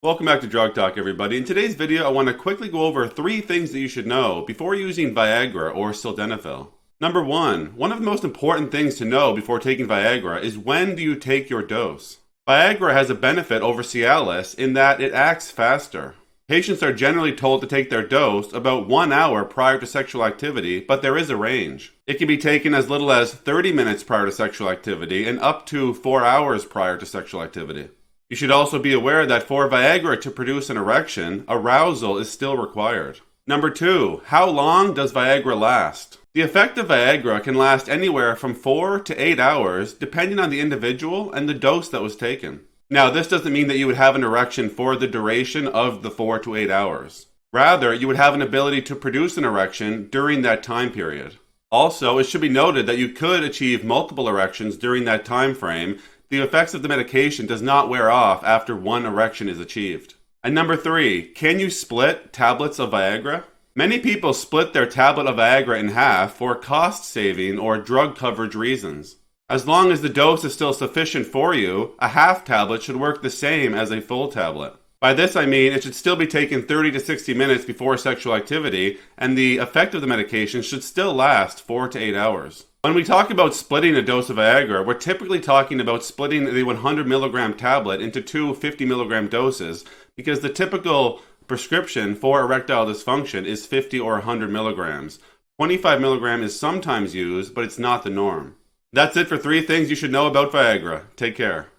Welcome back to Drug Talk, everybody. In today's video, I want to quickly go over 3 things that you should know before using Viagra or Sildenafil. Number 1, one of the most important things to know before taking Viagra is when do you take your dose. Viagra has a benefit over Cialis in that it acts faster. Patients are generally told to take their dose about 1 hour prior to sexual activity, but there is a range. It can be taken as little as 30 minutes prior to sexual activity and up to 4 hours prior to sexual activity. You should also be aware that for Viagra to produce an erection, arousal is still required. Number 2, how long does Viagra last? The effect of Viagra can last anywhere from 4 to 8 hours, depending on the individual and the dose that was taken. Now, this doesn't mean that you would have an erection for the duration of the 4 to 8 hours. Rather, you would have an ability to produce an erection during that time period. Also, it should be noted that you could achieve multiple erections during that time frame. The effects of the medication does not wear off after 1 erection is achieved. And number 3, can you split tablets of Viagra? Many people split their tablet of Viagra in half for cost saving or drug coverage reasons. As long as the dose is still sufficient for you, a half tablet should work the same as a full tablet. By this I mean it should still be taken 30 to 60 minutes before sexual activity, and the effect of the medication should still last 4 to 8 hours. When we talk about splitting a dose of Viagra, we're typically talking about splitting the 100 milligram tablet into 2 50 milligram doses, because the typical prescription for erectile dysfunction is 50 or 100 milligrams. 25 milligram is sometimes used, but it's not the norm. That's it for 3 things you should know about Viagra. Take care.